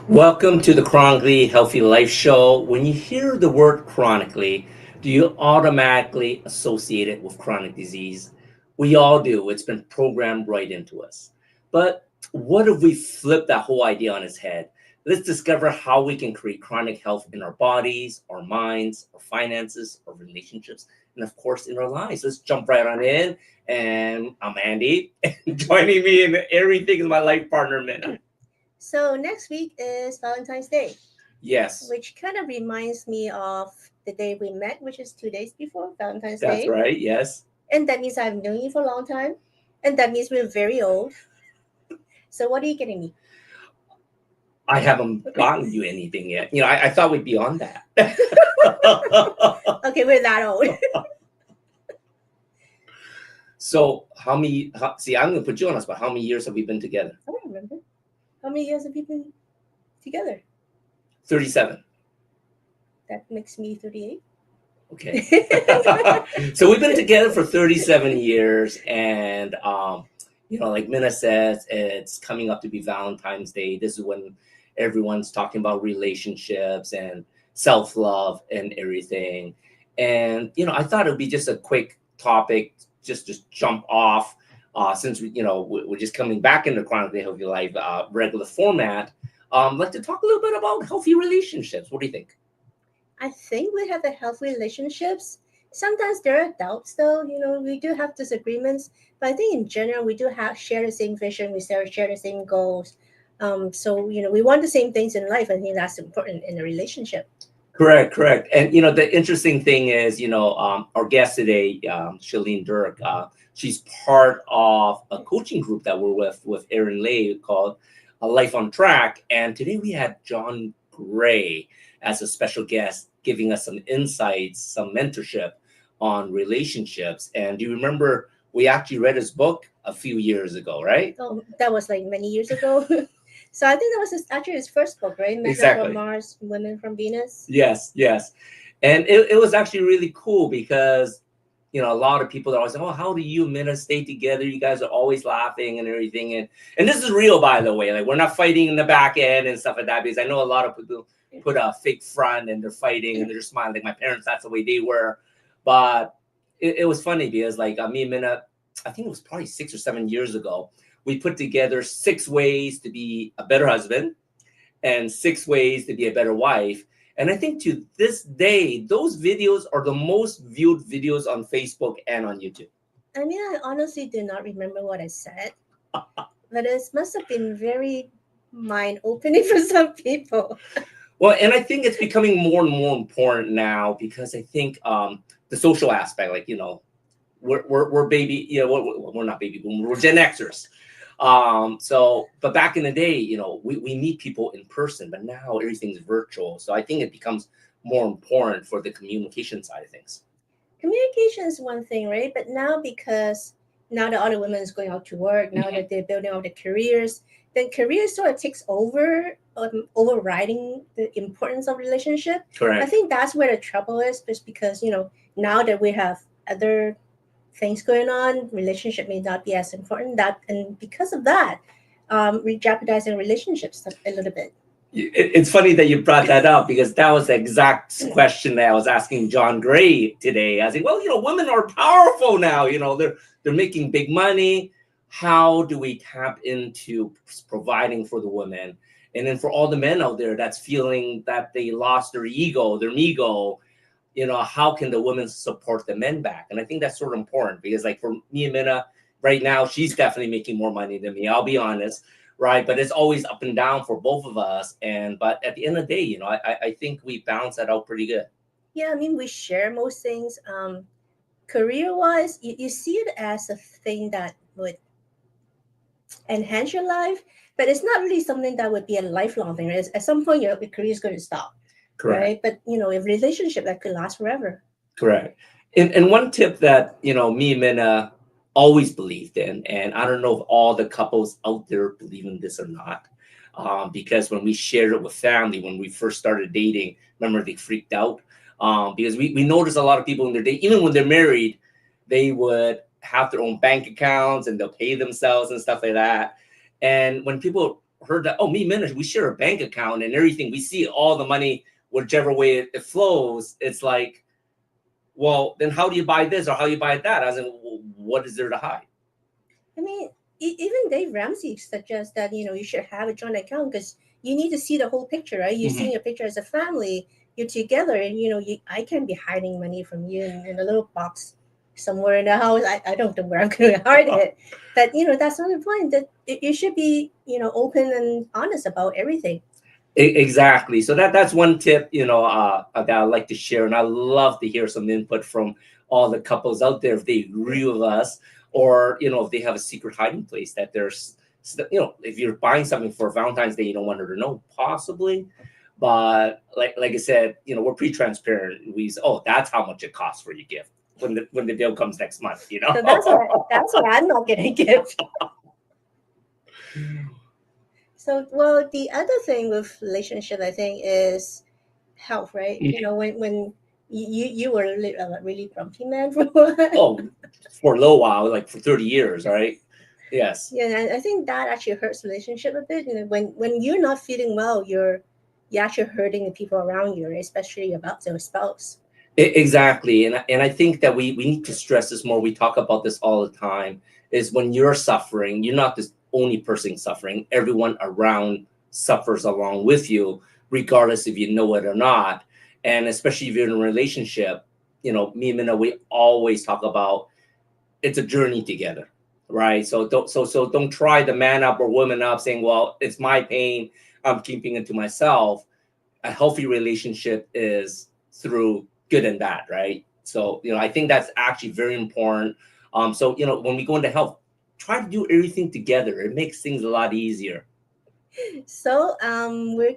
Welcome to the Chronically Healthy Life show. When you hear the word chronically, do you automatically associate it with chronic disease? We all do. It's been programmed right into us. But what if we flip that whole idea on its head? Let's discover how we can create chronic health in our bodies, our minds, our finances, our relationships, and of course in our lives. Let's jump right on in. And I'm Andy, and joining me in everything is my life partner, Minna. So next week is Valentine's Day, Yes, which kind of reminds me of the day we met, which is 2 days before Valentine's that's Day. right. Yes. And that means I've known you for a long time. And that means we're very old. So what are you getting me? I haven't gotten you anything yet. I thought we'd be on that. Okay, we're that old. So I'm going to put you on the spot. How many years have we been together? I don't remember. How many years have we been together? 37. That makes me 38. Okay. So we've been together for 37 years. And, like Minna says, it's coming up to be Valentine's Day. This is when everyone's talking about relationships and self-love and everything. And, I thought it would be just a quick topic, just to jump off. Since we're just coming back into Chronically Healthy Life regular format, like to talk a little bit about healthy relationships. What do you think? I think we have a healthy relationships. Sometimes there are doubts, though. We do have disagreements, but I think in general we do share the same vision. We share the same goals. So we want the same things in life. I think that's important in a relationship. Correct. And the interesting thing is, our guest today, Shellene Dirk. She's part of a coaching group that we're with Aaron Lay called Life on Track. And today we had John Gray as a special guest, giving us some insights, some mentorship on relationships. And do you remember we actually read his book a few years ago, right? Oh, that was like many years ago. So I think that was actually his first book, right? Men Exactly. from Mars, Women from Venus. Yes. And it was actually really cool because a lot of people are always saying, "Oh, how do you and Minna stay together? You guys are always laughing and everything." And this is real, by the way. Like, we're not fighting in the back end and stuff like that, because I know a lot of people put a fake front and they're fighting and they're smiling. Like my parents, that's the way they were. But it was funny because, like, me and Minna, I think it was probably 6 or 7 years ago, we put together 6 ways to be a better husband and 6 ways to be a better wife. And I think to this day, those videos are the most viewed videos on Facebook and on YouTube. I mean, I honestly do not remember what I said, but it must have been very mind-opening for some people. Well, and I think it's becoming more and more important now because I think the social aspect, like, we're baby, we're not baby boomers, we're Gen Xers. But back in the day, we meet people in person, but now everything's virtual. So I think it becomes more important for the communication side of things. Communication is one thing, right? But now, because now that all the women is going out to work, now that they're building out their careers, then career sort of takes over, overriding the importance of relationship. Correct. I think that's where the trouble is, just because, now that we have other things going on, relationship may not be as important. And because of that, we're jeopardizing relationships a little bit. It's funny that you brought that up, because that was the exact question that I was asking John Gray today. I was like, well, women are powerful now. They're making big money. how do we tap into providing for the women? And then for all the men out there that's feeling that they lost their ego, their ego, how can the women support the men back? And I think that's sort of important, because like for me and Minna right now, she's definitely making more money than me, I'll be honest, right? But it's always up and down for both of us. But at the end of the day, I think we balance that out pretty good. Yeah, I mean, we share most things. Career-wise, you see it as a thing that would enhance your life, but it's not really something that would be a lifelong thing. Right? At some point, your career is going to stop. Correct. Right? But a relationship that could last forever. Correct. And one tip that me and Minna always believed in, and I don't know if all the couples out there believe in this or not, because when we shared it with family, when we first started dating, remember they freaked out, because we noticed a lot of people in their day, even when they're married, they would have their own bank accounts and they'll pay themselves and stuff like that. And when people heard that, oh, me and Minna, we share a bank account and everything, we see all the money, whichever way it flows, it's like, well, then how do you buy this or how do you buy that? As in, what is there to hide? I mean, even Dave Ramsey suggests that, you should have a joint account because you need to see the whole picture, right? You're seeing a picture as a family, you're together, and, I can't be hiding money from you in a little box somewhere in the house. I don't know where I'm going to hide it. But, that's not the point. That you should be, open and honest about everything. Exactly. So that's one tip, that I like to share. And I love to hear some input from all the couples out there, if they agree with us, or, if they have a secret hiding place that there's, if you're buying something for Valentine's Day, you don't want her to know, possibly. But like I said, we're pretty transparent. That's how much it costs for your gift when the bill comes next month, So that's why I'm not getting a gift. So, well, the other thing with relationship, I think, is health, right? When you were a really grumpy man for a while. For a little while, like for 30 years, right? Yes. Yeah, and I think that actually hurts relationship a bit. When you're not feeling well, you're actually hurting the people around you, especially about your spouse. Exactly. And I think that we need to stress this more. We talk about this all the time, is when you're suffering, you're not the only person suffering. Everyone around suffers along with you, regardless if you know it or not. And especially if you're in a relationship, me and Minna, we always talk about it's a journey together, right? So don't try to man up or woman up saying, well, it's my pain, I'm keeping it to myself. A healthy relationship is through good and bad, right? So, I think that's actually very important. So, when we go into health, try to do everything together. It makes things a lot easier. So, we're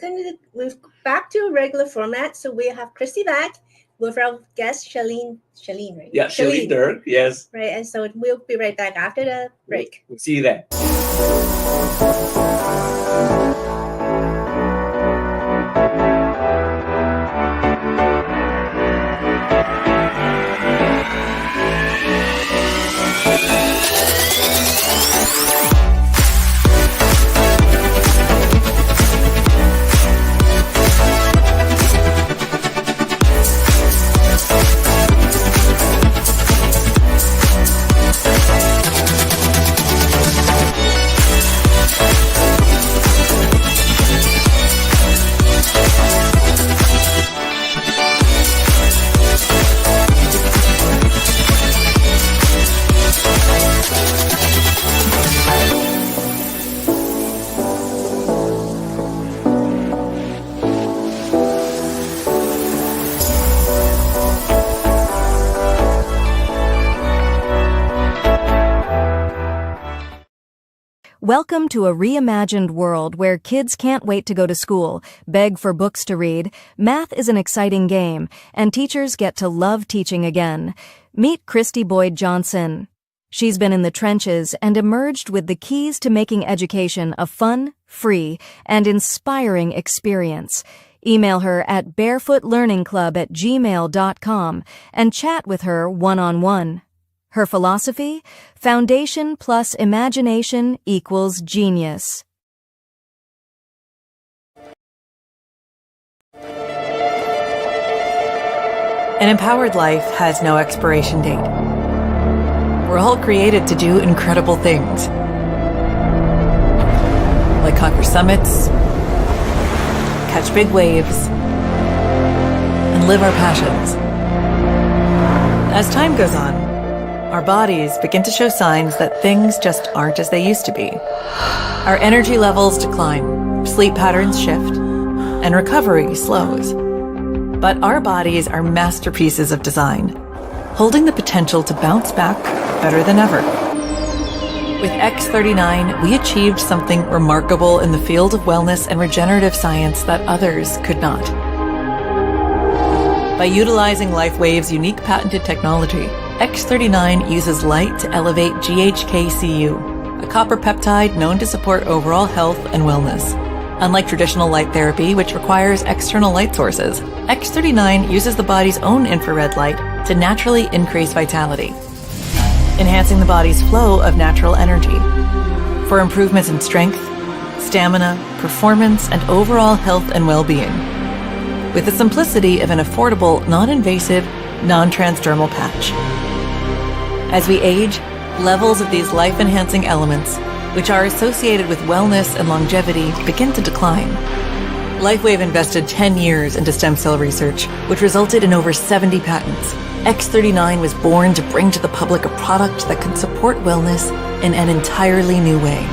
back to a regular format. So we have Christy back with our guest Shellene, right? Yeah, Shellene Dirk, yes. Right, and so we'll be right back after the break. We'll see you then. Welcome to a reimagined world where kids can't wait to go to school, beg for books to read, math is an exciting game, and teachers get to love teaching again. Meet Christy Boyd Johnson. She's been in the trenches and emerged with the keys to making education a fun, free, and inspiring experience. Email her at barefootlearningclub@gmail.com and chat with her one-on-one. Her philosophy? Foundation plus imagination equals genius. An empowered life has no expiration date. We're all created to do incredible things. summits, catch big waves, and live our passions. As time goes on, our bodies begin to show signs that things just aren't as they used to be. Our energy levels decline, sleep patterns shift, and recovery slows. But our bodies are masterpieces of design, holding the potential to bounce back better than ever. With X39, we achieved something remarkable in the field of wellness and regenerative science that others could not. By utilizing LifeWave's unique patented technology, X39 uses light to elevate GHKCU, a copper peptide known to support overall health and wellness. Unlike traditional light therapy, which requires external light sources, X39 uses the body's own infrared light to naturally increase vitality, enhancing the body's flow of natural energy. For improvements in strength, stamina, performance, and overall health and well-being, with the simplicity of an affordable, non-invasive, non-transdermal patch. As we age, levels of these life-enhancing elements, which are associated with wellness and longevity, begin to decline. LifeWave invested 10 years into stem cell research, which resulted in over 70 patents. X39 was born to bring to the public a product that can support wellness in an entirely new way,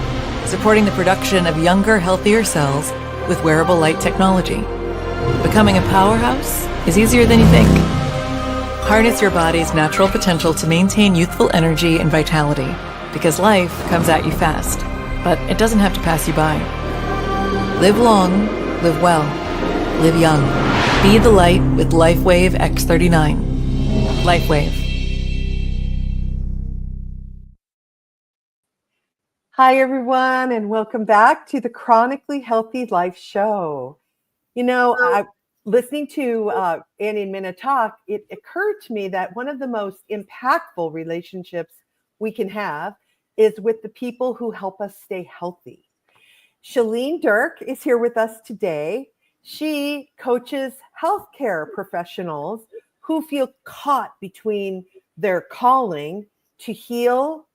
supporting the production of younger, healthier cells with wearable light technology. Becoming a powerhouse is easier than you think. Harness your body's natural potential to maintain youthful energy and vitality, because life comes at you fast, but it doesn't have to pass you by. Live long, live well, live young. Be the light with LifeWave X39. LifeWave. Hi, everyone, and welcome back to the Chronically Healthy Life show. You know, listening to Annie and Minna talk, it occurred to me that one of the most impactful relationships we can have is with the people who help us stay healthy. Shellene Dirk is here with us today. She coaches healthcare professionals who feel caught between their calling to heal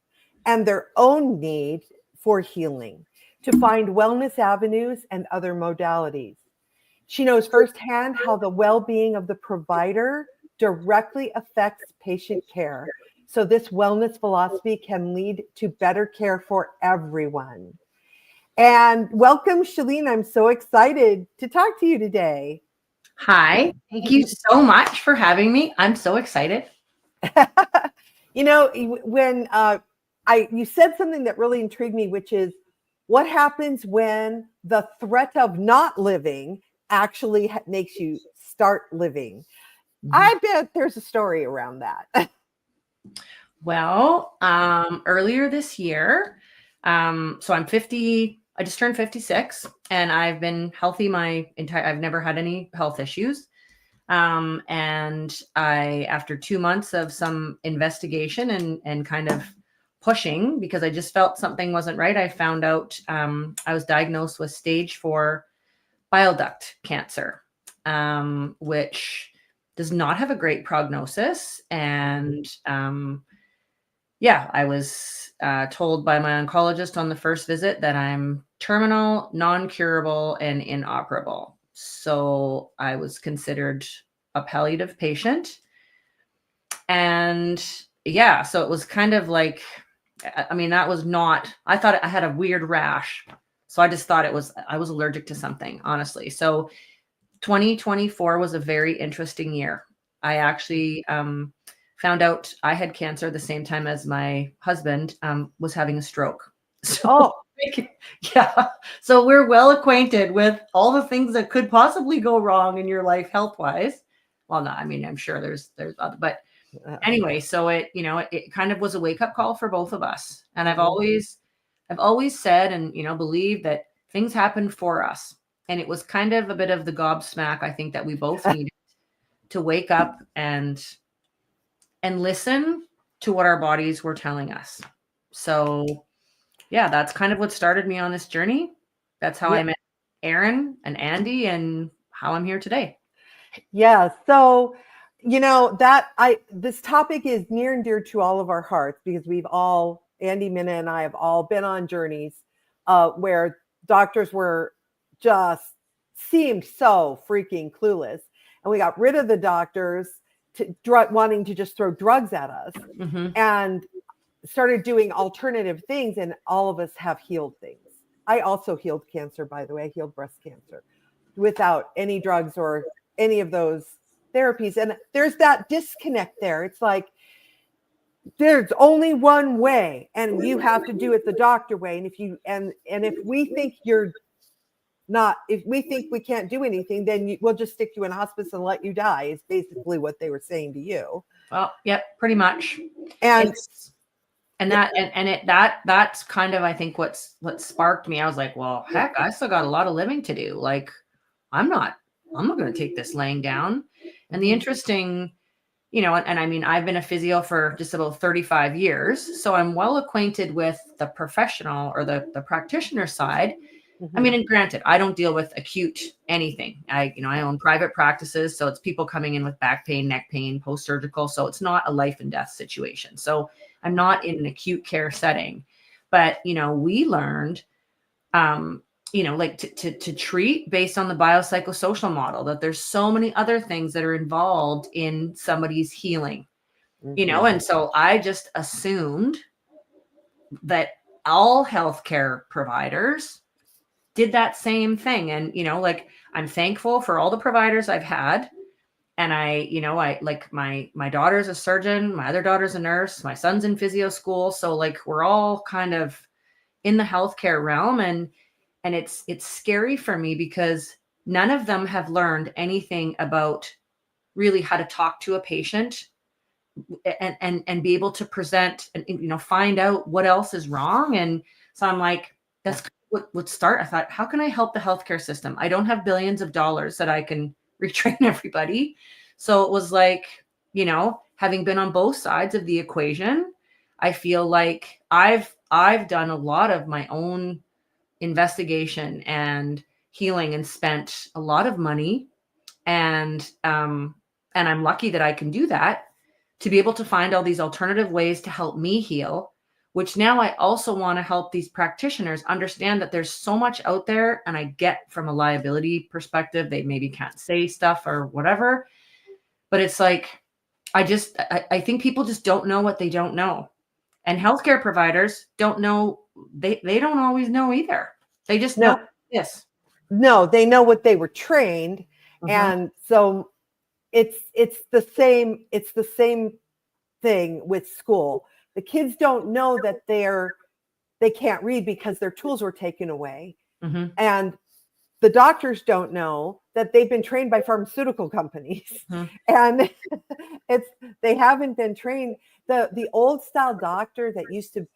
and their own need for healing, to find wellness avenues and other modalities. She knows firsthand how the well-being of the provider directly affects patient care. So this wellness philosophy can lead to better care for everyone. And welcome, Shellene. I'm so excited to talk to you today. Hi, thank you so much for having me. I'm so excited. You know, when you said something that really intrigued me, which is what happens when the threat of not living actually makes you start living. I bet there's a story around that. Well, earlier this year, so I'm 50, I just turned 56 and I've been healthy I've never had any health issues. And after 2 months of some investigation and kind of pushing, because I just felt something wasn't right, I found out I was diagnosed with stage 4 bile duct cancer, which does not have a great prognosis. And I was told by my oncologist on the first visit that I'm terminal, non-curable, and inoperable. So I was considered a palliative patient. And so it was kind of like, that was not, I thought I had a weird rash. So I just thought I was allergic to something, honestly. So 2024 was a very interesting year. I actually found out I had cancer the same time as my husband was having a stroke. So, so we're well acquainted with all the things that could possibly go wrong in your life health-wise. Well, no, I'm sure there's other, but anyway, so it kind of was a wake-up call for both of us. And I've always said and believed that things happen for us. And it was kind of a bit of the gobsmack, I think, that we both needed to wake up and listen to what our bodies were telling us. So that's kind of what started me on this journey. That's how I met Aaron and Andy and how I'm here today. Yeah. So, this topic is near and dear to all of our hearts because Andy, Minna, and I have all been on journeys where doctors were just seemed so freaking clueless. And we got rid of the doctors wanting to just throw drugs at us, and started doing alternative things. And all of us have healed things. I also healed cancer, by the way. I healed breast cancer without any drugs or any of those therapies. And there's that disconnect there. It's like, there's only one way, and you have to do it the doctor way. And if you, and if we think you're not, if we think we can't do anything, then we'll just stick you in hospice and let you die, is basically what they were saying to you. Well, yep, pretty much. And that's kind of, I think, what sparked me. I was like, well, heck, I still got a lot of living to do. Like, I'm not going to take this laying down. And the interesting, you know, and I mean, I've been a physio for just about 35 years, so I'm well acquainted with the professional or the practitioner side. I mean, and granted, I don't deal with acute anything. I own private practices, so it's people coming in with back pain, neck pain, post-surgical. So it's not a life and death situation. So I'm not in an acute care setting, but, you know, we learned, you know, like to treat based on the biopsychosocial model, that there's so many other things that are involved in somebody's healing, you know? And so I just assumed that all healthcare providers did that same thing. And, you know, like, I'm thankful for all the providers I've had. And I like my daughter's a surgeon, my other daughter's a nurse, my son's in physio school. So like, we're all kind of in the healthcare realm, and it's scary for me because none of them have learned anything about really how to talk to a patient and be able to present and, you know, find out what else is wrong. And so I'm like, that's what would start. I thought, how can I help the healthcare system? I don't have billions of dollars that I can retrain everybody. So it was like, you know, having been on both sides of the equation, I feel like I've done a lot of my own investigation and healing and spent a lot of money. And I'm lucky that I can do that, to be able to find all these alternative ways to help me heal, which now I also want to help these practitioners understand that there's so much out there. And I get from a liability perspective, they maybe can't say stuff or whatever, but it's like, I think people just don't know what they don't know. And healthcare providers don't know. They don't always know either. They just know this. No, they know what they were trained. And so it's the same thing with school. The kids don't know that they can't read because their tools were taken away. And the doctors don't know that they've been trained by pharmaceutical companies. And they haven't been trained. The old style doctor that used to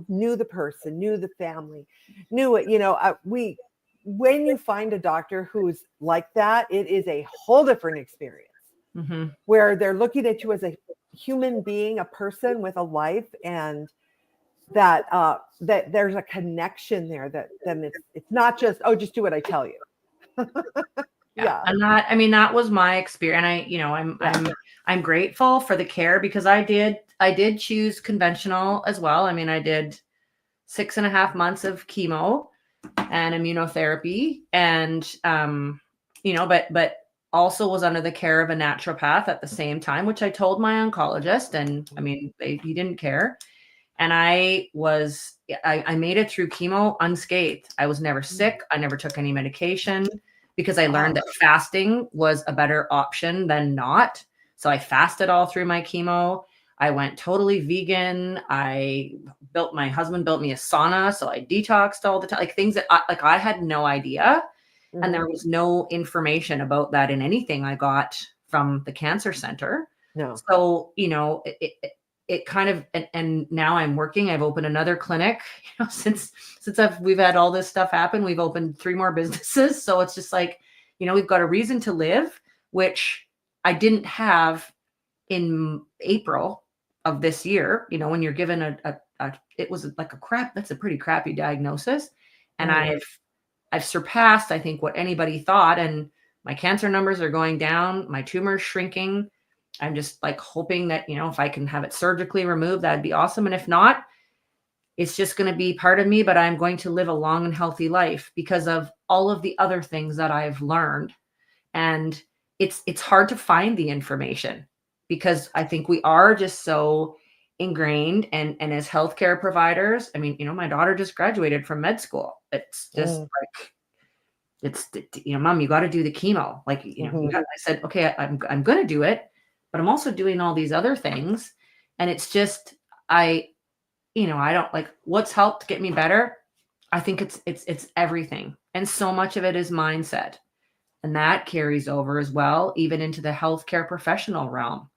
knew the person, knew the family, knew it, you know, when you find a doctor who's like that, it is a whole different experience, where they're looking at you as a human being, a person with a life, and that there's a connection there, that then it's not just, oh, just do what I tell you. Yeah. I mean, that was my experience. And I'm grateful for the care, because I did choose conventional as well. I mean, I did 6.5 months of chemo and immunotherapy, and you know, but also was under the care of a naturopath at the same time, which I told my oncologist, and I mean, he didn't care. And I made it through chemo unscathed. I was never sick. I never took any medication, because I learned that fasting was a better option than not. So I fasted all through my chemo. I went totally vegan. My husband built me a sauna, so I detoxed all the time, like things that I had no idea. And there was no information about that in anything I got from the cancer center. No. So, you know, it kind of, and now I'm working, I've opened another clinic, you know, since we've had all this stuff happen, we've opened 3 more businesses. So it's just like, you know, we've got a reason to live, which I didn't have in April of this year. You know, when you're given it was like that's a pretty crappy diagnosis. And I've surpassed, I think, what anybody thought. And my cancer numbers are going down. My tumor's shrinking. I'm just like hoping that, you know, if I can have it surgically removed, that'd be awesome. And if not, it's just going to be part of me, but I'm going to live a long and healthy life because of all of the other things that I've learned. And it's hard to find the information because I think we are just so ingrained, and as healthcare providers, I mean, my daughter just graduated from med school. It's just like, it's, mom, you got to do the chemo. Like, I said, okay, I'm going to do it, but I'm also doing all these other things. And it's just, I don't like, what's helped get me better. I think it's everything. And so much of it is mindset. And that carries over as well, even into the healthcare professional realm.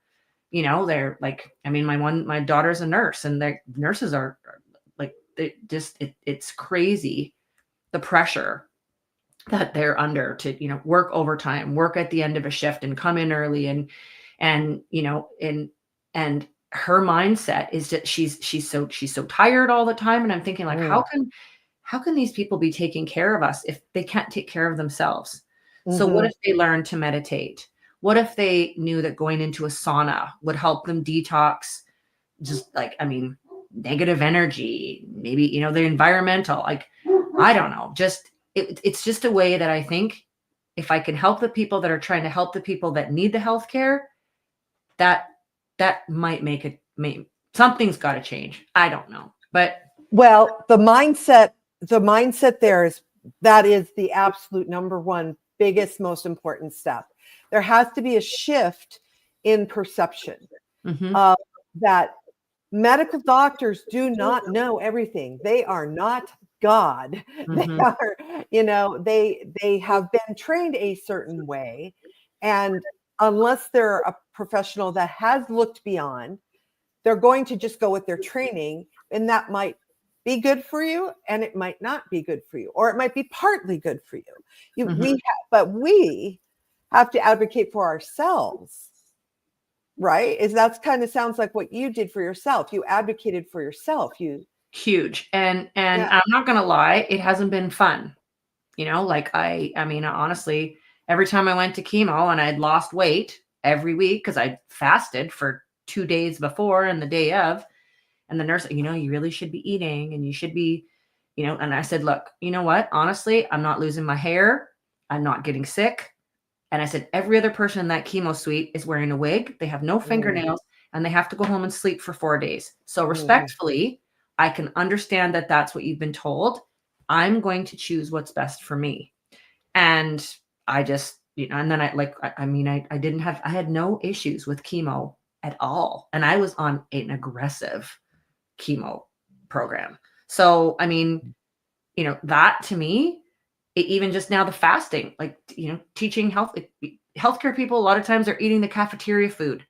They're like, I mean, my daughter's a nurse, and the nurses are like, it's crazy, the pressure that they're under to, work overtime, work at the end of a shift and come in early. And her mindset is that she's so tired all the time. And I'm thinking, like, how can these people be taking care of us if they can't take care of themselves? So what if they learn to meditate? What if they knew that going into a sauna would help them detox, just like, I mean, negative energy, maybe, the environmental, like, I don't know, just, it's just a way that I think if I can help the people that are trying to help the people that need the healthcare, that might make something's got to change. I don't know, but. Well, the mindset that is the absolute number one, biggest, most important step. There has to be a shift in perception that medical doctors do not know everything. They are not God. They are, they have been trained a certain way. And unless they're a professional that has looked beyond, they're going to just go with their training, and that might be good for you, and it might not be good for you, or it might be partly good for you. But we have to advocate for ourselves, right? That kind of sounds like what you did for yourself. You advocated for yourself. Huge. And I'm not going to lie, it hasn't been fun. Like I mean, honestly, every time I went to chemo and I'd lost weight every week, because I fasted for 2 days before and the day of, and the nurse, you really should be eating, and you should be, and I said, look, you know what? Honestly, I'm not losing my hair. I'm not getting sick. And I said, every other person in that chemo suite is wearing a wig. They have no fingernails, and they have to go home and sleep for 4 days. So respectfully, I can understand that that's what you've been told. I'm going to choose what's best for me. And I just, and then I had no issues with chemo at all. And I was on an aggressive chemo program. So, I mean, that to me, even just now, the fasting, like, teaching healthcare people, a lot of times they're eating the cafeteria food.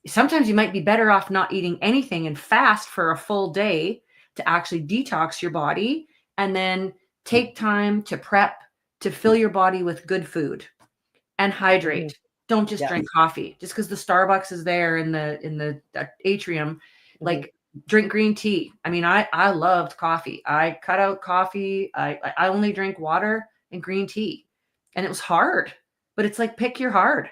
Sometimes you might be better off not eating anything and fast for a full day to actually detox your body, and then take time to prep, to fill your body with good food and hydrate. Don't just drink coffee just because the Starbucks is there in the atrium. Like, drink green tea. I mean, I loved coffee. I cut out coffee. I only drink water and green tea, and it was hard, but it's like, pick your hard.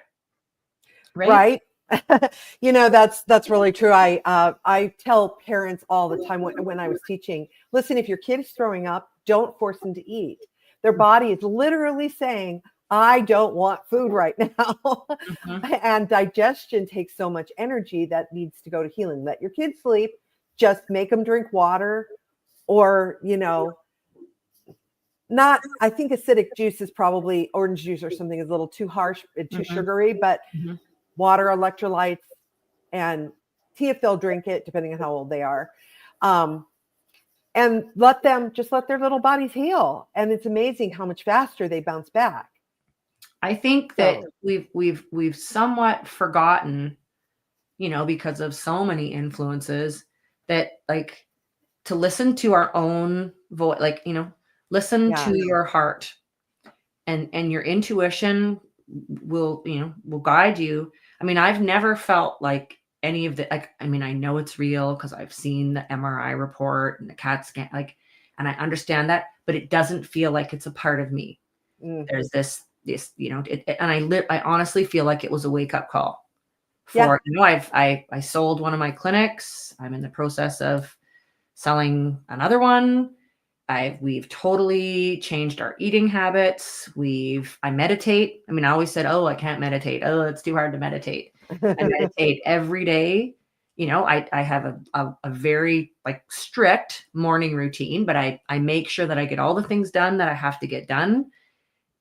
Right. That's really true. I tell parents all the time when I was teaching, listen, if your kid is throwing up, don't force them to eat. Their body is literally saying, I don't want food right now. And digestion takes so much energy that needs to go to healing. Let your kids sleep. Just make them drink water, or, I think acidic juice is probably, orange juice or something, is a little too harsh, too sugary, but water, electrolytes, and tea if they'll drink it, depending on how old they are. And let their little bodies heal. And it's amazing how much faster they bounce back. I think that we've somewhat forgotten, because of so many influences, that, like, to listen to our own voice, like, listen to your heart, and your intuition will guide you. I mean, I've never felt like any of the, like, I mean, I know it's real because I've seen the MRI report and the CAT scan, like, and I understand that, but it doesn't feel like it's a part of me. There's this, and I honestly feel like it was a wake up call for, I sold one of my clinics. I'm in the process of selling another one. We've totally changed our eating habits. I meditate. I mean, I always said, oh, I can't meditate. Oh, it's too hard to meditate. I meditate every day. You know, I have a very like strict morning routine, but I make sure that I get all the things done that I have to get done.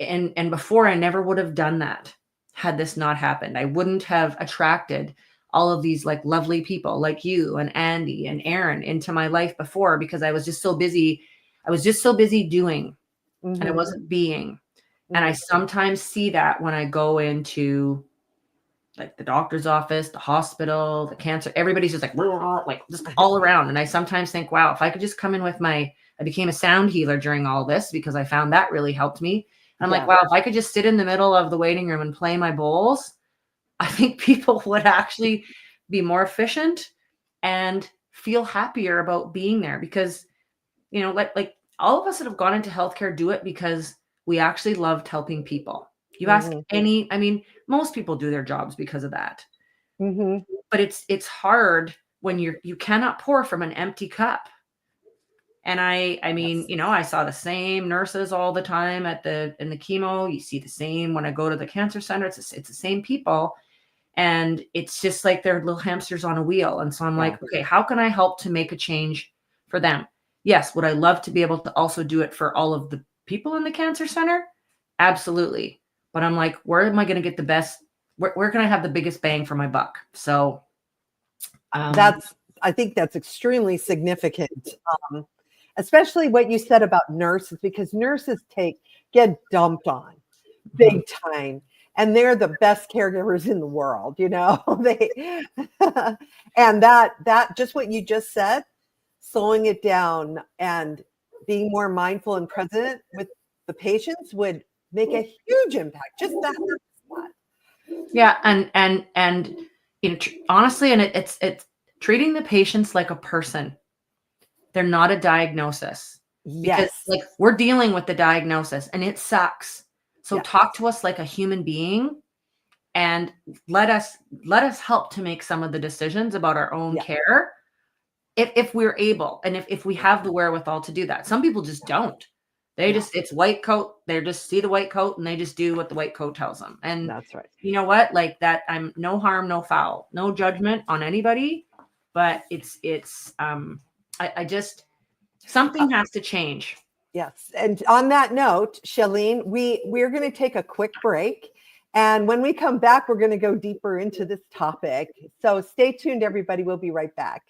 And before, I never would have done that had this not happened. I wouldn't have attracted all of these like lovely people like you and Andy and Aaron into my life before, because I was just so busy. I was just so busy doing, and I wasn't being. And I sometimes see that when I go into like the doctor's office, the hospital, the cancer, everybody's just like just all around. And I sometimes think, wow, if I could just come in with I became a sound healer during all this because I found that really helped me. And I'm like, wow, if I could just sit in the middle of the waiting room and play my bowls, I think people would actually be more efficient and feel happier about being there, because, you know, like all of us that have gone into healthcare do it because we actually loved helping people. You ask most people do their jobs because of that. But it's hard when you cannot pour from an empty cup. And I mean, you know, I saw the same nurses all the time in the chemo. You see the same when I go to the cancer center. It's the same people. And it's just like they're little hamsters on a wheel. And so I'm like, okay, how can I help to make a change for them? Yes. Would I love to be able to also do it for all of the people in the cancer center? Absolutely. But I'm like, where am I going to get the best? Where can I have the biggest bang for my buck? So I think that's extremely significant, especially what you said about nurses, because nurses get dumped on big time. And they're the best caregivers in the world, you know. And that just what you just said, slowing it down and being more mindful and present with the patients would make a huge impact. Just that. Yeah, and you know, honestly, and it's treating the patients like a person. They're not a diagnosis. Because like we're dealing with the diagnosis and it sucks. So talk to us like a human being and let us help to make some of the decisions about our own care if we're able, and if we have the wherewithal to do that. Some people just don't. They just, it's white coat. They just see the white coat and they just do what the white coat tells them. And that's right. You know what? Like that, I'm no harm, no foul, no judgment on anybody, but I just, something has to change. Yes. And on that note, Shellene, we're going to take a quick break. And when we come back, we're going to go deeper into this topic. So stay tuned, everybody. We'll be right back.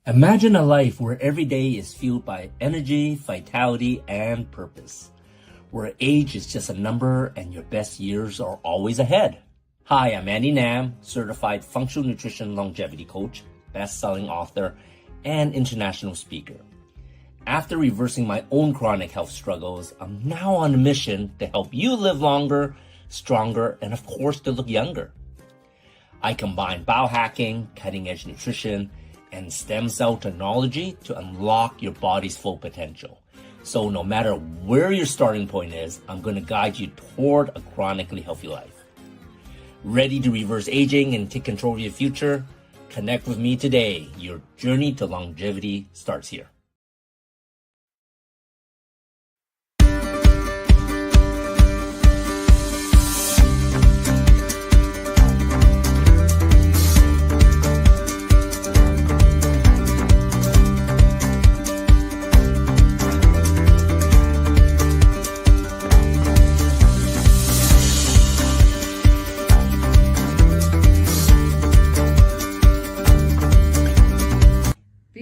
Imagine a life where every day is fueled by energy, vitality, and purpose. Where age is just a number and your best years are always ahead. Hi, I'm Andy Nam, certified functional nutrition longevity coach, best-selling author, and international speaker. After reversing my own chronic health struggles, I'm now on a mission to help you live longer, stronger, and of course, to look younger. I combine biohacking, cutting-edge nutrition, and stem cell technology to unlock your body's full potential. So no matter where your starting point is, I'm going to guide you toward a chronically healthy life. Ready to reverse aging and take control of your future? Connect with me today. Your journey to longevity starts here.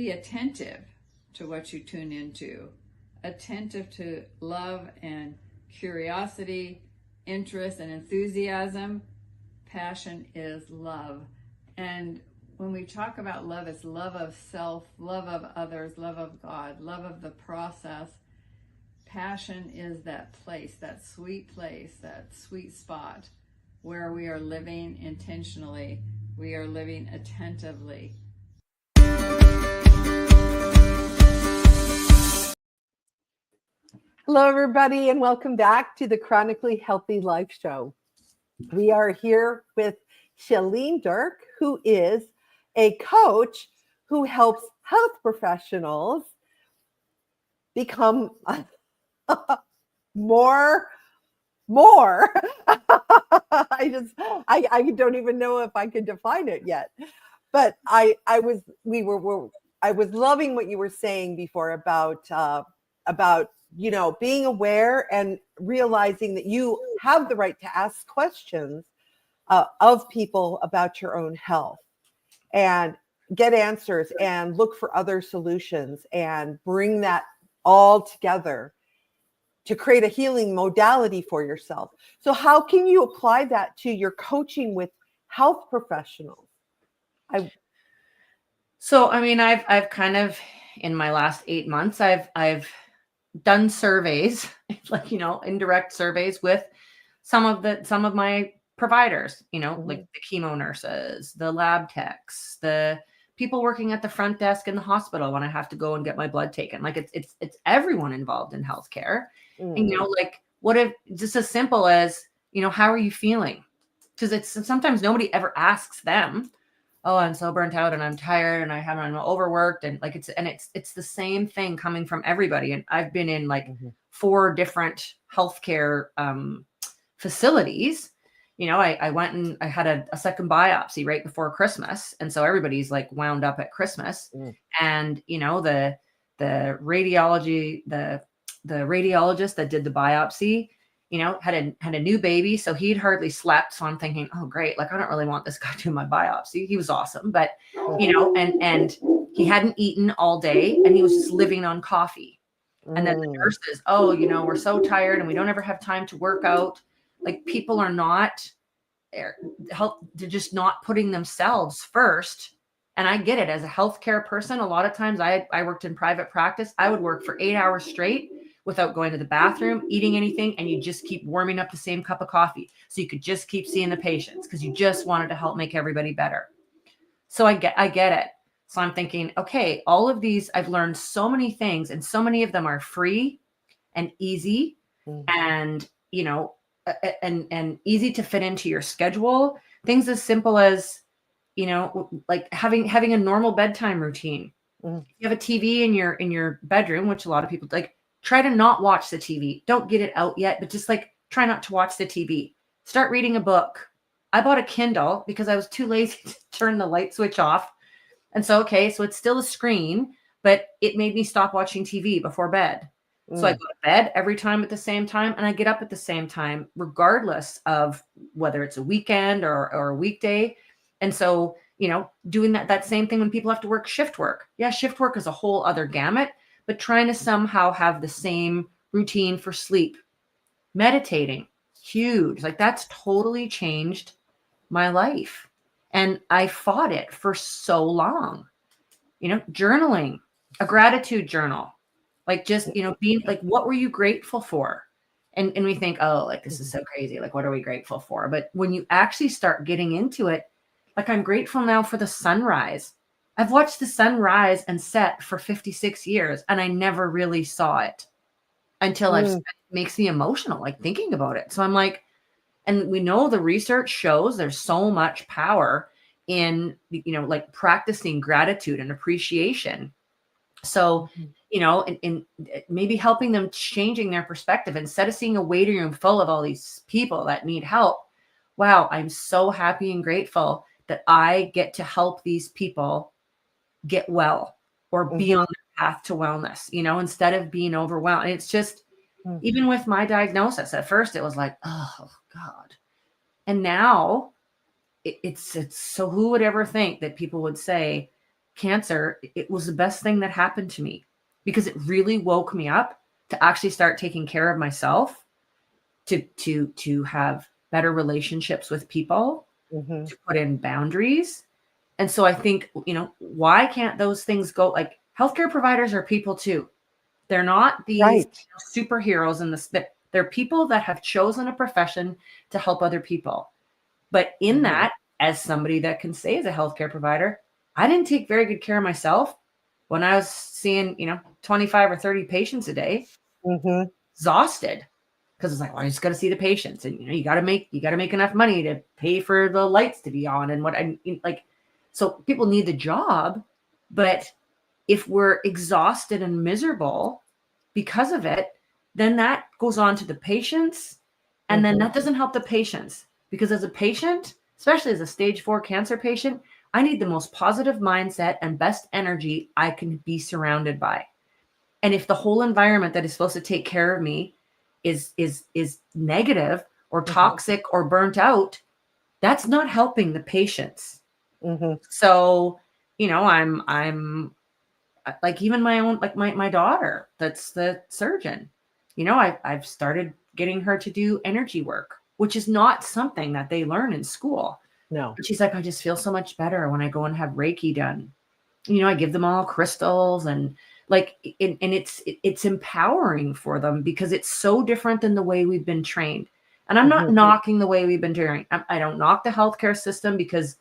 Attentive to what you tune into, attentive to love and curiosity, interest and enthusiasm. Passion is love. And when we talk about love, it's love of self, love of others, love of God, love of the process. Passion is that place, that sweet spot where we are living intentionally, we are living attentively. Hello, everybody, and welcome back to the Chronically Healthy Life Show. We are here with Shellene Dirk, who is a coach who helps health professionals become more. I don't even know if I could define it yet. But I was loving what you were saying before about being aware and realizing that you have the right to ask questions of people about your own health and get answers and look for other solutions and bring that all together to create a healing modality for yourself. So how can you apply that to your coaching with health professionals? So, I mean, I've kind of, in my last 8 months, I've done surveys, like, indirect surveys with some of my providers, like the chemo nurses, the lab techs, the people working at the front desk in the hospital when I have to go and get my blood taken. Like it's everyone involved in healthcare. And, like, what if just as simple as, how are you feeling? Because it's sometimes nobody ever asks them, oh, I'm so burnt out and I'm tired and I'm overworked. And like, it's the same thing coming from everybody. And I've been in like 4 different healthcare facilities. I went and I had a second biopsy right before Christmas. And so everybody's like wound up at Christmas. And, the radiologist that did the biopsy, had a new baby. So he'd hardly slept. So I'm thinking, oh, great. Like, I don't really want this guy doing my biopsy. He was awesome. But, and he hadn't eaten all day and he was just living on coffee. And then the nurses, oh, we're so tired and we don't ever have time to work out. Like, people are not they're just not putting themselves first. And I get it. As a healthcare person, a lot of times I worked in private practice. I would work for 8 hours straight without going to the bathroom, eating anything, and you just keep warming up the same cup of coffee. So you could just keep seeing the patients because you just wanted to help make everybody better. So I get it. So I'm thinking, okay, all of these, I've learned so many things, and so many of them are free and easy and, and easy to fit into your schedule. Things as simple as, like having a normal bedtime routine. You have a TV in your bedroom, which a lot of people like. Try to not watch the TV. Don't get it out yet, but just like try not to watch the TV. Start reading a book. I bought a Kindle because I was too lazy to turn the light switch off. And so, so it's still a screen, but it made me stop watching TV before bed. So I go to bed every time at the same time, and I get up at the same time, regardless of whether it's a weekend or a weekday. And so, doing that same thing when people have to work shift work. Yeah, shift work is a whole other gamut. But trying to somehow have the same routine for sleep. Meditating, huge. Like, that's totally changed my life. And I fought it for so long. Journaling, a gratitude journal. Like, just, being like, what were you grateful for? And we think, oh, like, this is so crazy. Like, what are we grateful for? But when you actually start getting into it, like, I'm grateful now for the sunrise. I've watched the sun rise and set for 56 years, and I never really saw it until it makes me emotional, like thinking about it. So I'm like, and we know the research shows there's so much power in, like practicing gratitude and appreciation. So, in maybe helping them changing their perspective instead of seeing a waiting room full of all these people that need help. Wow, I'm so happy and grateful that I get to help these people get well or be on the path to wellness, instead of being overwhelmed. And it's just, even with my diagnosis, at first it was like, oh God. And now it's so, who would ever think that people would say cancer, it was the best thing that happened to me, because it really woke me up to actually start taking care of myself, to have better relationships with people, to put in boundaries. And so I think, why can't those things go? Like, healthcare providers are people too. They're not these superheroes in this. They're people that have chosen a profession to help other people. But in that, as somebody that can say as a healthcare provider, I didn't take very good care of myself when I was seeing, 25 or 30 patients a day, exhausted. Because it's like, well, I just got to see the patients, and you got to make enough money to pay for the lights to be on, and what I like. So people need the job, But if we're exhausted and miserable because of it, then that goes on to the patients. And then that doesn't help the patients, because as a patient, especially as a stage 4 cancer patient, I need the most positive mindset and best energy I can be surrounded by. And if the whole environment that is supposed to take care of me is negative or toxic or burnt out, that's not helping the patients. So, I'm like, even my own, like my daughter, that's the surgeon, I've started getting her to do energy work, which is not something that they learn in school. No. But she's like, I just feel so much better when I go and have Reiki done. I give them all crystals, and like, and it's empowering for them, because it's so different than the way we've been trained. And I'm not knocking the way we've been trained. I don't knock the healthcare system, because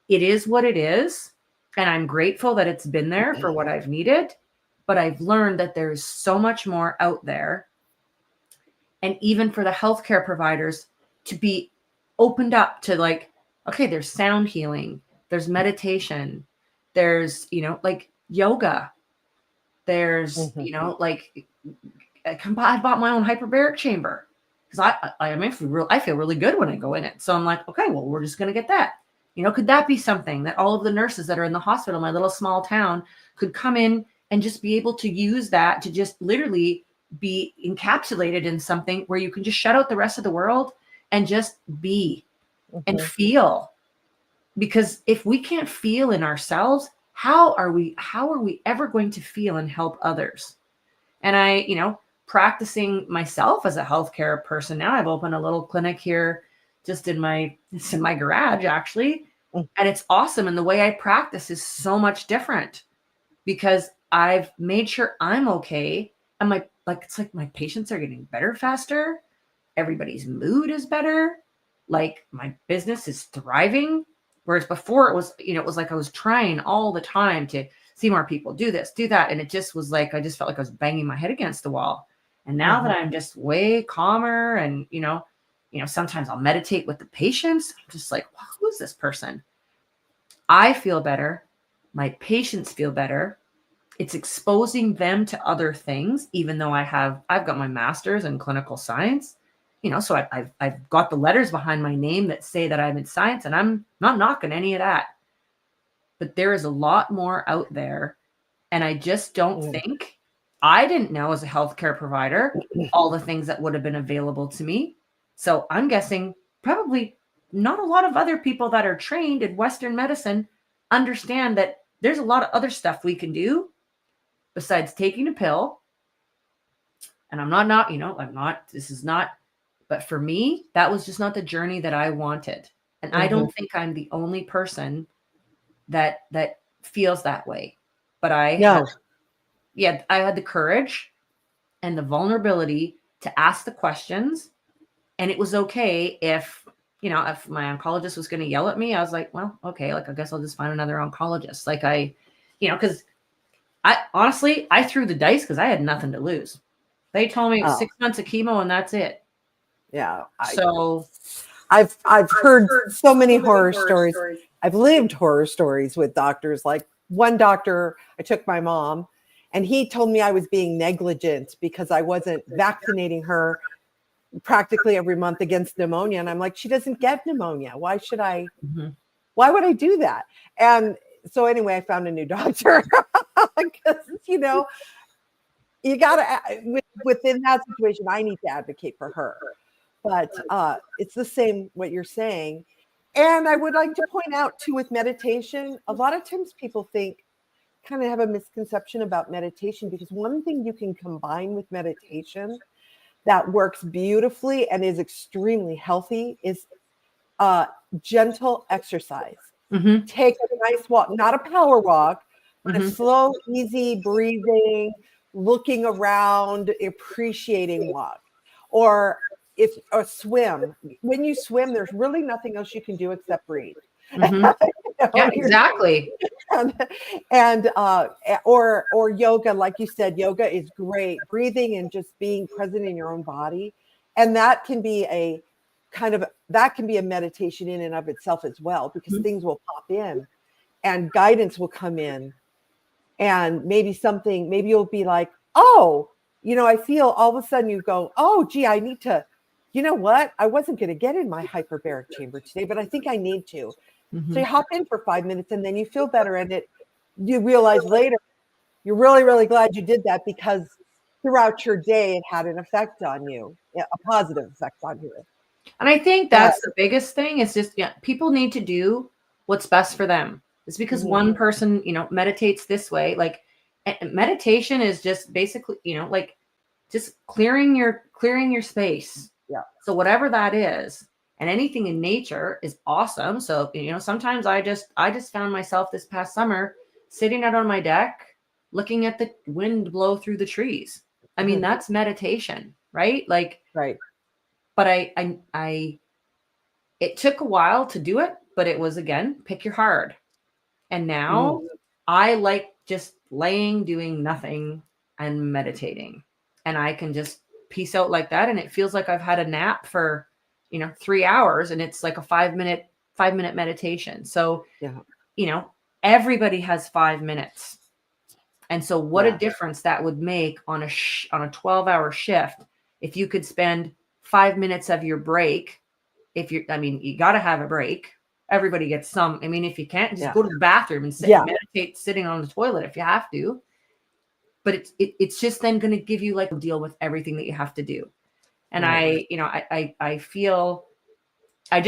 it is what it is. And I'm grateful that it's been there for what I've needed. But I've learned that there's so much more out there. And even for the healthcare providers to be opened up to, like, okay, there's sound healing, there's meditation, there's, like yoga, there's, like, I bought my own hyperbaric chamber, because I feel really good when I go in it. So I'm like, okay, well, we're just going to get that. Could that be something that all of the nurses that are in the hospital, my little small town, could come in and just be able to use that to just literally be encapsulated in something where you can just shut out the rest of the world and just be and feel? Because if we can't feel in ourselves, how are we ever going to feel and help others? And I, practicing myself as a healthcare person now, I've opened a little clinic here just it's in my garage, actually. And it's awesome. And the way I practice is so much different, because I've made sure I'm okay. And it's like my patients are getting better faster. Everybody's mood is better. Like, my business is thriving. Whereas before it was like I was trying all the time to see more people, do this, do that. And it just was like, I just felt like I was banging my head against the wall. And now that I'm just way calmer, and, sometimes I'll meditate with the patients. I'm just like, well, who is this person? I feel better. My patients feel better. It's exposing them to other things, even though I've got my master's in clinical science, so I've got the letters behind my name that say that I'm in science, and I'm not knocking any of that. But there is a lot more out there. And I just don't think, I didn't know as a healthcare provider all the things that would have been available to me. So I'm guessing probably not a lot of other people that are trained in Western medicine understand that there's a lot of other stuff we can do besides taking a pill. And but for me, that was just not the journey that I wanted. And I don't think I'm the only person that feels that way. But I had the courage and the vulnerability to ask the questions. And it was okay if my oncologist was going to yell at me. I was like, well, okay, like, I guess I'll just find another oncologist. Like, because I threw the dice because I had nothing to lose. They told me it was 6 months of chemo and that's it. Yeah. So I've heard so many horror stories. I've lived horror stories with doctors. Like, one doctor, I took my mom, and he told me I was being negligent because I wasn't vaccinating her practically every month against pneumonia. And I'm like, she doesn't get pneumonia. Why would I do that? And so anyway, I found a new doctor, because, you gotta, within that situation, I need to advocate for her. But it's the same, what you're saying. And I would like to point out too, with meditation, a lot of times people kind of have a misconception about meditation, because one thing you can combine with meditation that works beautifully and is extremely healthy is gentle exercise. Take a nice walk, not a power walk, but a slow, easy breathing, looking around, appreciating walk. Or swim. When you swim, there's really nothing else you can do except breathe. Yeah, exactly. And or yoga, like you said, yoga is great. Breathing and just being present in your own body, and that can be a meditation in and of itself as well, because things will pop in, and guidance will come in, and maybe you'll be like, oh, I feel all of a sudden you go, oh, gee, I need to, you know what? I wasn't going to get in my hyperbaric chamber today, but I think I need to. So you hop in for 5 minutes and then you feel better. And you realize later, you're really, really glad you did that because throughout your day, it had an effect on you, a positive effect on you. And I think that's the biggest thing is just, people need to do what's best for them. It's because one person, meditates this way. Like meditation is just basically, like just clearing your space. Yeah. So whatever that is, and anything in nature is awesome. So, sometimes I just found myself this past summer sitting out on my deck, looking at the wind blow through the trees. I mean, that's meditation, right? Like, right. But it took a while to do it, but it was, again, pick your heart. And now I like just laying, doing nothing and meditating. And I can just peace out like that. And it feels like I've had a nap for, 3 hours, and it's like a 5-minute meditation. So, everybody has 5 minutes. And so what a difference that would make on a 12-hour shift. If you could spend 5 minutes of your break, you got to have a break. Everybody gets some. I mean, if you can't, just go to the bathroom and meditate sitting on the toilet if you have to. But it's just then going to give you like a deal with everything that you have to do. And I feel, I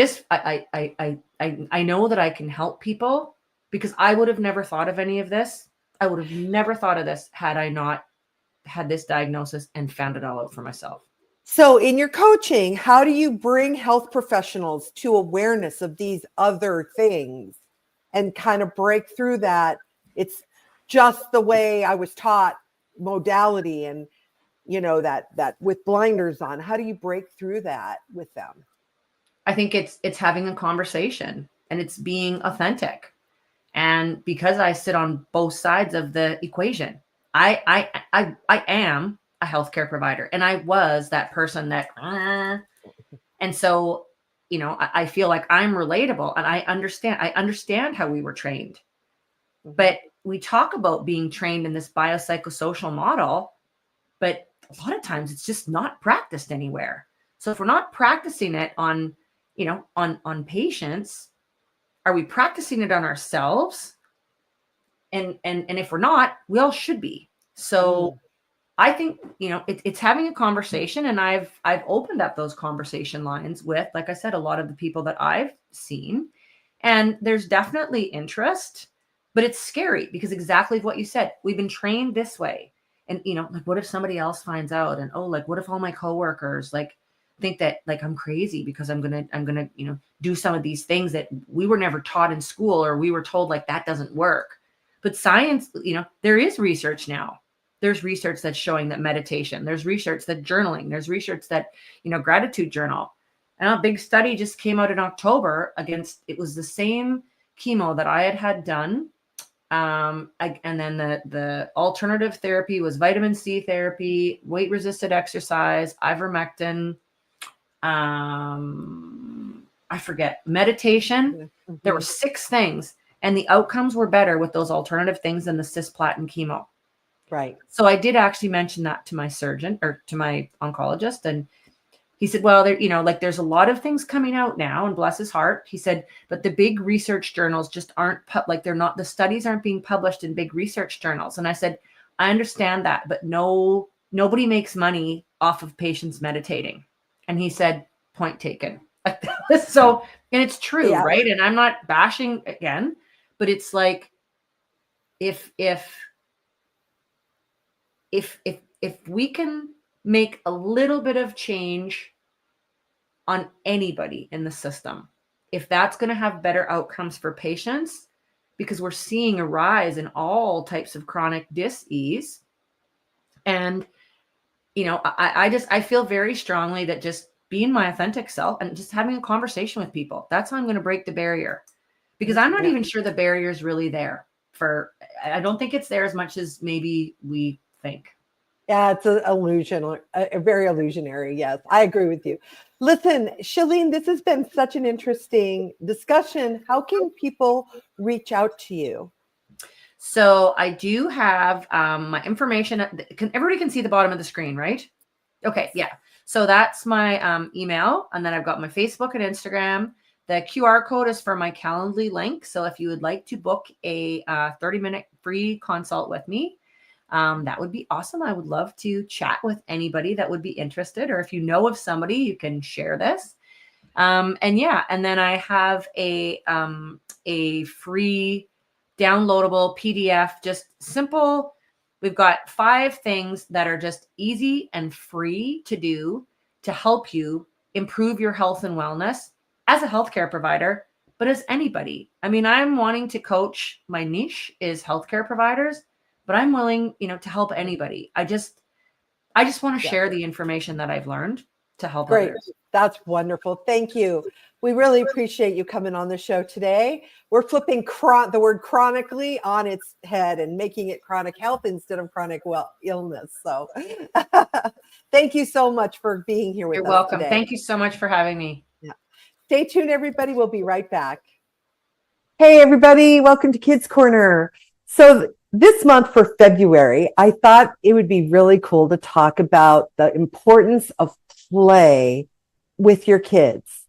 know that I can help people because I would have never thought of any of this. I would have never thought of this had I not had this diagnosis and found it all out for myself. So in your coaching, how do you bring health professionals to awareness of these other things and kind of break through that? It's just the way I was taught modality and, that with blinders on. How do you break through that with them? I think it's having a conversation and it's being authentic. And because I sit on both sides of the equation, I am a healthcare provider, and I was that person that, and so, I feel like I'm relatable, and I understand how we were trained, but we talk about being trained in this biopsychosocial model, but a lot of times it's just not practiced anywhere. So if we're not practicing it on patients, are we practicing it on ourselves? And if we're not, we all should be. So I think, it's having a conversation, and I've opened up those conversation lines with, like I said, a lot of the people that I've seen, and there's definitely interest, but it's scary because exactly what you said, we've been trained this way. And, like, what if somebody else finds out? And, what if all my coworkers, think that, I'm crazy because I'm going to, do some of these things that we were never taught in school, or we were told that doesn't work. But science, there is research now. There's research that's showing that meditation, there's research that journaling, there's research that, gratitude journal. And a big study just came out in October it was the same chemo that I had done. And then the alternative therapy was vitamin C therapy, weight resisted exercise, ivermectin, I forget, meditation. There were 6 things, and the outcomes were better with those alternative things than the cisplatin chemo. Right. So I did actually mention that to my surgeon, or to my oncologist, and he said, well, there's a lot of things coming out now, and bless his heart, he said, but the big research journals just aren't the studies aren't being published in big research journals. And I said, I understand that, but nobody makes money off of patients meditating. And he said, point taken. So, and it's true, right? And I'm not bashing again, but it's like, if we can make a little bit of change on anybody in the system, if that's going to have better outcomes for patients, because we're seeing a rise in all types of chronic dis-ease. And, I feel very strongly that just being my authentic self and just having a conversation with people, that's how I'm going to break the barrier, because I'm not even sure the barrier is really there. I don't think it's there as much as maybe we think. Yeah, it's an illusion, a very illusionary. Yes, I agree with you. Listen, Shellene, this has been such an interesting discussion. How can people reach out to you? So I do have my information. Everybody can see the bottom of the screen, right? Okay, yeah. So that's my email. And then I've got my Facebook and Instagram. The QR code is for my Calendly link. So if you would like to book a 30-minute free consult with me, that would be awesome. I would love to chat with anybody that would be interested, or if you know of somebody, you can share this. And then I have a free downloadable PDF, just simple. We've got 5 things that are just easy and free to do to help you improve your health and wellness as a healthcare provider, but as anybody. I mean, I'm wanting to coach. My niche is healthcare providers, but I'm willing, to help anybody. I just want to share the information that I've learned to help Great. others. That's wonderful. Thank you. We really appreciate you coming on the show today. We're flipping the word chronically on its head and making it chronic health instead of chronic illness. So thank you so much for being here with us. You're welcome. Today. Thank you so much for having me. Yeah. Stay tuned, everybody. We'll be right back. Hey, everybody. Welcome to Kids Corner. So this month for February, I thought it would be really cool to talk about the importance of play with your kids.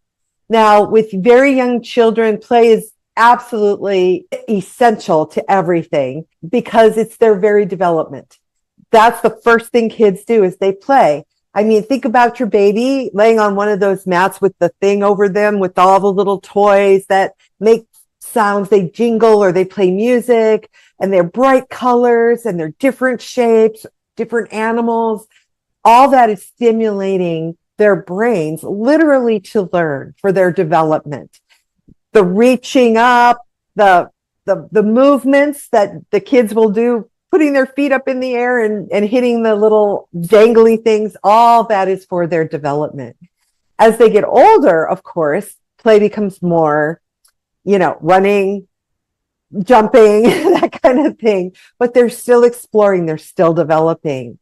Now, with very young children, play is absolutely essential to everything because it's their very development. That's the first thing kids do is they play. I mean, think about your baby laying on one of those mats with the thing over them with all the little toys that make sounds. They jingle or they play music, and they're bright colors and they're different shapes, different animals. All that is stimulating their brains literally to learn for their development. The reaching up, the movements that the kids will do, putting their feet up in the air and hitting the little dangly things, all that is for their development. As they get older, of course, play becomes more, running, jumping, that kind of thing, but they're still exploring, they're still developing.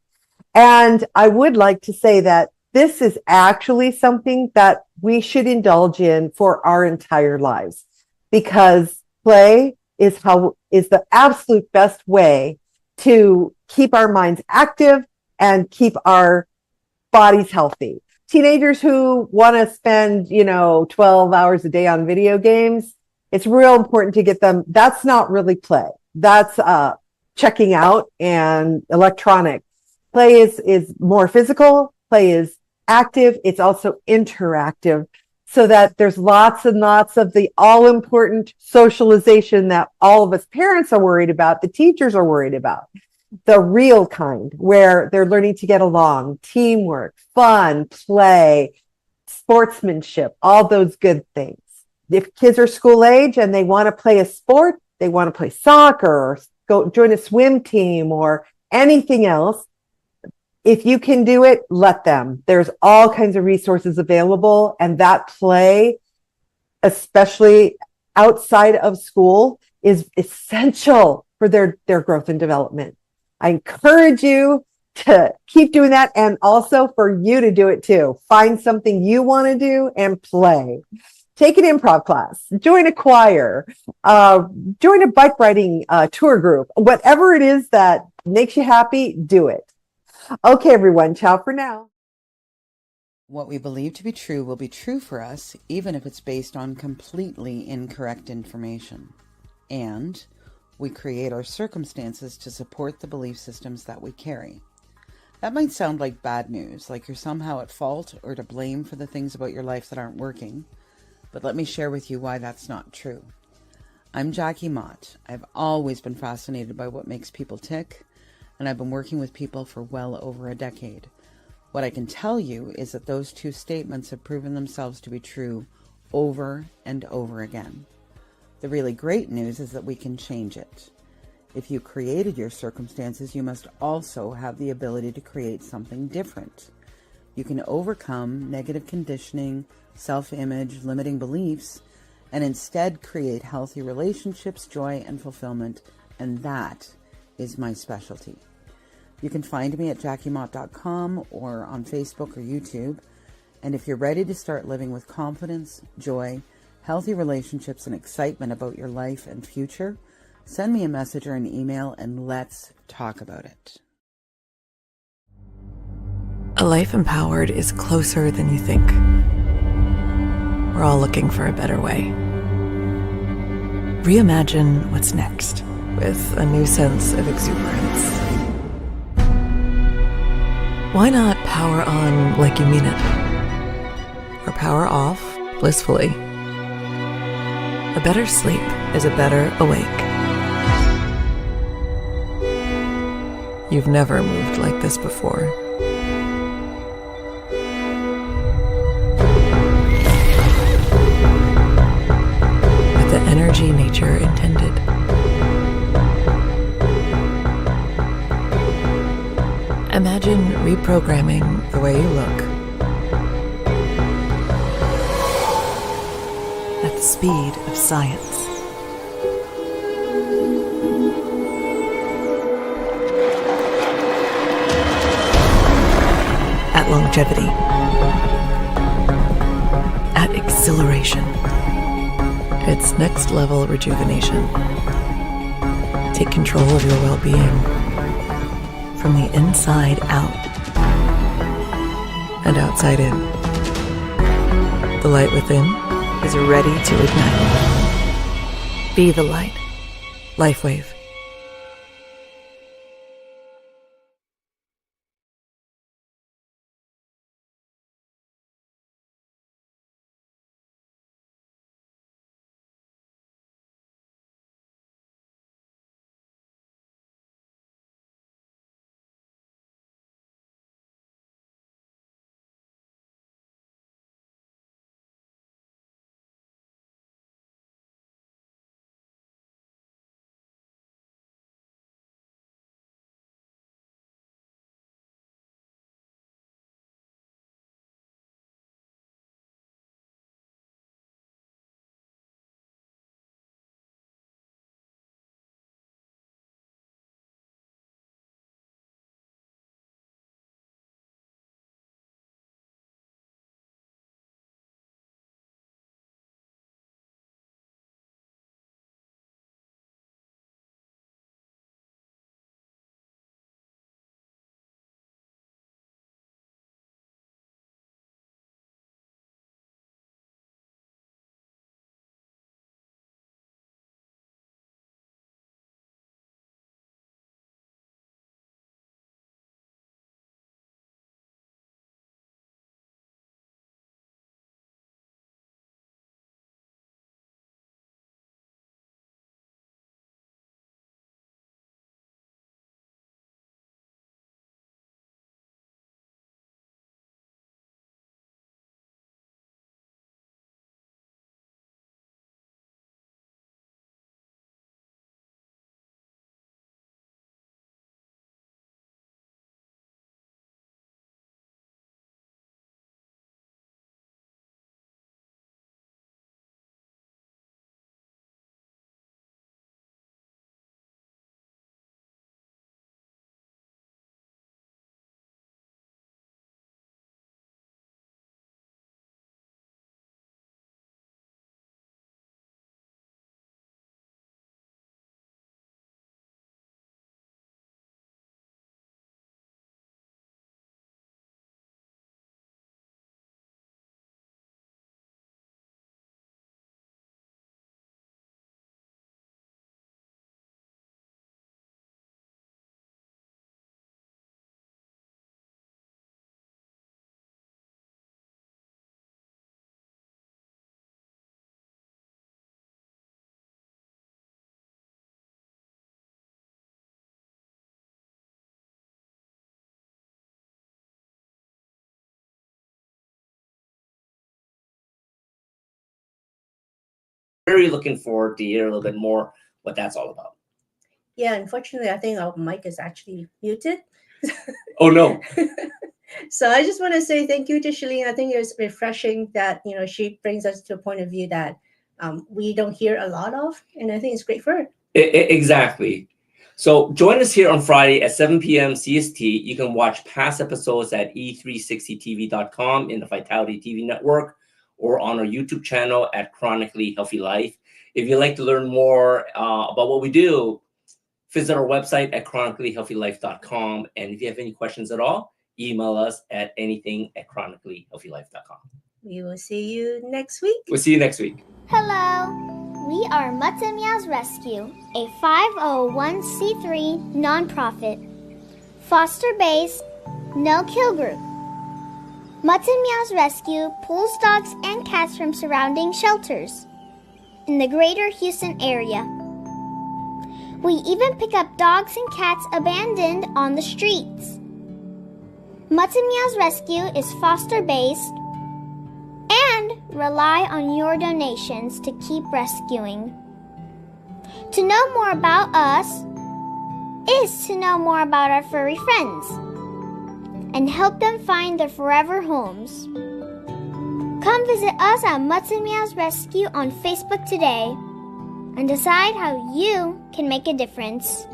And I would like to say that this is actually something that we should indulge in for our entire lives, because play is the absolute best way to keep our minds active and keep our bodies healthy. Teenagers who want to spend, 12 hours a day on video games, it's real important to get them. That's not really play. That's checking out and electronic. Play is more physical. Play is active. It's also interactive, so that there's lots and lots of the all-important socialization that all of us parents are worried about, the teachers are worried about. The real kind, where they're learning to get along, teamwork, fun, play, sportsmanship, all those good things. If kids are school age and they want to play a sport, they want to play soccer or go join a swim team or anything else, if you can do it, let them. There's all kinds of resources available, and that play, especially outside of school, is essential for their growth and development. I encourage you to keep doing that, and also for you to do it too. Find something you want to do and play. Take an improv class, join a choir, join a bike riding tour group, whatever it is that makes you happy, do it. Okay, everyone, ciao for now. What we believe to be true will be true for us, even if it's based on completely incorrect information. And we create our circumstances to support the belief systems that we carry. That might sound like bad news, like you're somehow at fault or to blame for the things about your life that aren't working. But let me share with you why that's not true. I'm Jackie Mott. I've always been fascinated by what makes people tick, and I've been working with people for well over a decade. What I can tell you is that those two statements have proven themselves to be true over and over again. The really great news is that we can change it. If you created your circumstances, you must also have the ability to create something different. You can overcome negative conditioning, self-image, limiting beliefs, and instead create healthy relationships, joy, and fulfillment, and that is my specialty. You can find me at jackiemott.com or on Facebook or YouTube. And if you're ready to start living with confidence, joy, healthy relationships, and excitement about your life and future, Send me a message or an email and let's talk about it. A life empowered is closer than you think. We're all looking for a better way. Reimagine what's next with a new sense of exuberance. Why not power on like you mean it? Or power off blissfully? A better sleep is a better awake. You've never moved like this before. With the energy nature intended. Imagine reprogramming the way you look at the speed of science. At longevity. At exhilaration. It's next level rejuvenation. Take control of your well-being. From the inside out and outside in. The light within is ready to ignite. Be the light. LifeWave. Very looking forward to hear a little bit more what that's all about. Yeah, unfortunately, I think our mic is actually muted. Oh, no. So I just want to say thank you to Shellene. I think it's refreshing that, she brings us to a point of view that we don't hear a lot of, and I think it's great for her. Exactly. So join us here on Friday at 7 p.m. CST. You can watch past episodes at e360tv.com in the Vitality TV network or on our YouTube channel at Chronically Healthy Life. If you'd like to learn more about what we do, visit our website at chronicallyhealthylife.com. And if you have any questions at all, email us at anything@chronicallyhealthylife.com. We will see you next week. We'll see you next week. Hello! We are Mutts and Meows Rescue, a 501c3 nonprofit, foster-based, no-kill group. Mutts and Meows Rescue pulls dogs and cats from surrounding shelters in the greater Houston area. We even pick up dogs and cats abandoned on the streets. Mutts and Meows Rescue is foster-based and rely on your donations to keep rescuing. To know more about us is to know more about our furry friends and help them find their forever homes. Come visit us at Mutts and Meows Rescue on Facebook today and decide how you can make a difference.